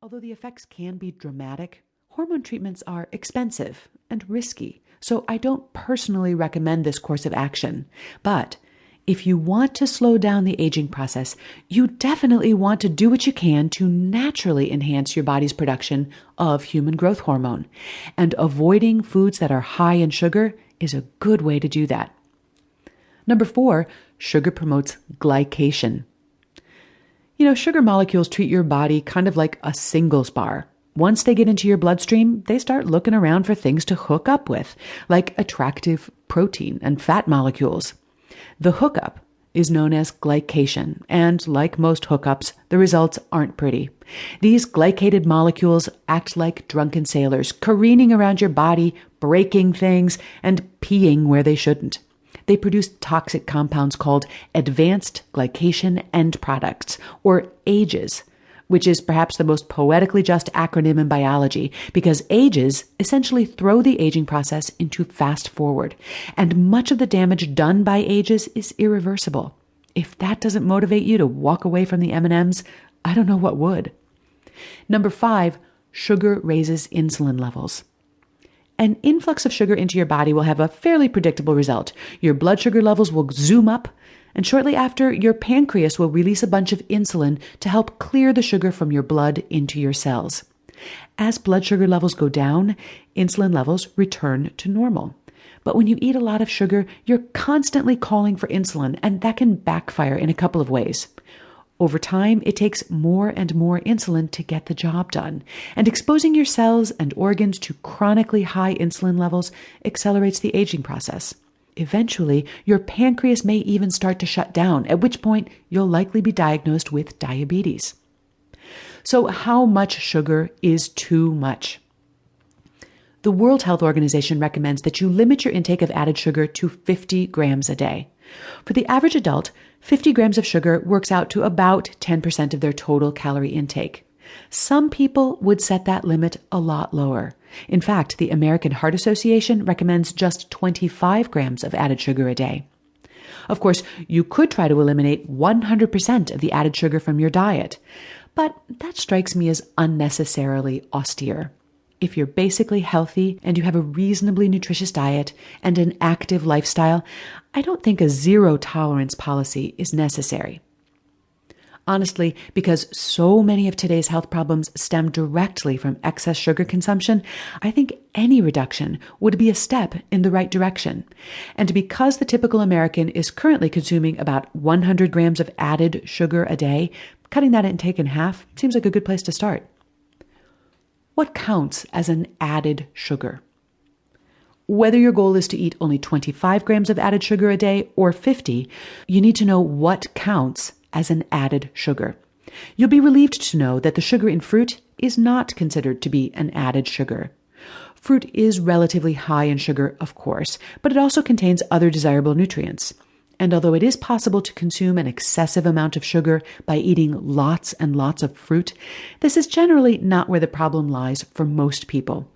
Although the effects can be dramatic, hormone treatments are expensive and risky, so I don't personally recommend this course of action. But if you want to slow down the aging process, you definitely want to do what you can to naturally enhance your body's production of human growth hormone. And avoiding foods that are high in sugar is a good way to do that. Number 4, sugar promotes glycation. Sugar molecules treat your body kind of like a singles bar. Once they get into your bloodstream, they start looking around for things to hook up with, like attractive protein and fat molecules. The hookup is known as glycation, and like most hookups, the results aren't pretty. These glycated molecules act like drunken sailors, careening around your body, breaking things, and peeing where they shouldn't. They produce toxic compounds called advanced glycation end products, or AGEs, which is perhaps the most poetically just acronym in biology, because AGEs essentially throw the aging process into fast forward, and much of the damage done by AGEs is irreversible. If that doesn't motivate you to walk away from the M&Ms, I don't know what would. Number 5, sugar raises insulin levels. An influx of sugar into your body will have a fairly predictable result. Your blood sugar levels will zoom up, and shortly after, your pancreas will release a bunch of insulin to help clear the sugar from your blood into your cells. As blood sugar levels go down, insulin levels return to normal. But when you eat a lot of sugar, you're constantly calling for insulin, and that can backfire in a couple of ways. Over time, it takes more and more insulin to get the job done, and exposing your cells and organs to chronically high insulin levels accelerates the aging process. Eventually, your pancreas may even start to shut down, at which point you'll likely be diagnosed with diabetes. So how much sugar is too much? The World Health Organization recommends that you limit your intake of added sugar to 50 grams a day. For the average adult, 50 grams of sugar works out to about 10% of their total calorie intake. Some people would set that limit a lot lower. In fact, the American Heart Association recommends just 25 grams of added sugar a day. Of course, you could try to eliminate 100% of the added sugar from your diet, but that strikes me as unnecessarily austere. If you're basically healthy and you have a reasonably nutritious diet and an active lifestyle, I don't think a zero tolerance policy is necessary. Honestly, because so many of today's health problems stem directly from excess sugar consumption, I think any reduction would be a step in the right direction. And because the typical American is currently consuming about 100 grams of added sugar a day, cutting that intake in half seems like a good place to start. What counts as an added sugar? Whether your goal is to eat only 25 grams of added sugar a day or 50, you need to know what counts as an added sugar. You'll be relieved to know that the sugar in fruit is not considered to be an added sugar. Fruit is relatively high in sugar, of course, but it also contains other desirable nutrients. And although it is possible to consume an excessive amount of sugar by eating lots and lots of fruit, this is generally not where the problem lies for most people.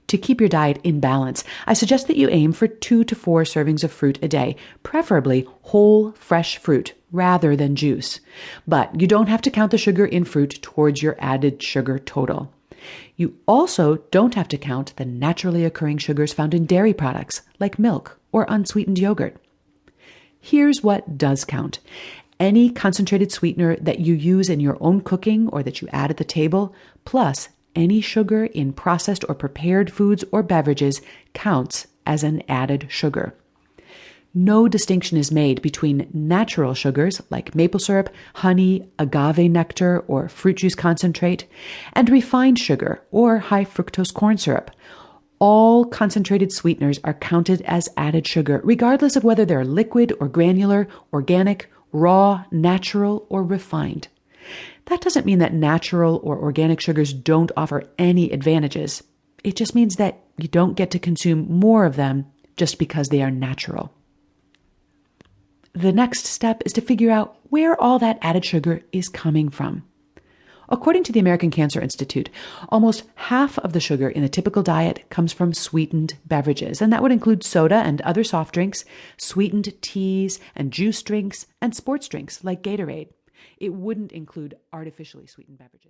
To keep your diet in balance, I suggest that you aim for 2 to 4 servings of fruit a day, preferably whole, fresh fruit rather than juice. But you don't have to count the sugar in fruit towards your added sugar total. You also don't have to count the naturally occurring sugars found in dairy products like milk or unsweetened yogurt. Here's what does count. Any concentrated sweetener that you use in your own cooking or that you add at the table, plus any sugar in processed or prepared foods or beverages counts as an added sugar. No distinction is made between natural sugars like maple syrup, honey, agave nectar, or fruit juice concentrate, and refined sugar or high fructose corn syrup. All concentrated sweeteners are counted as added sugar, regardless of whether they're liquid or granular, organic, raw, natural, or refined. That doesn't mean that natural or organic sugars don't offer any advantages. It just means that you don't get to consume more of them just because they are natural. The next step is to figure out where all that added sugar is coming from. According to the American Cancer Institute, almost half of the sugar in a typical diet comes from sweetened beverages, and that would include soda and other soft drinks, sweetened teas and juice drinks, and sports drinks like Gatorade. It wouldn't include artificially sweetened beverages.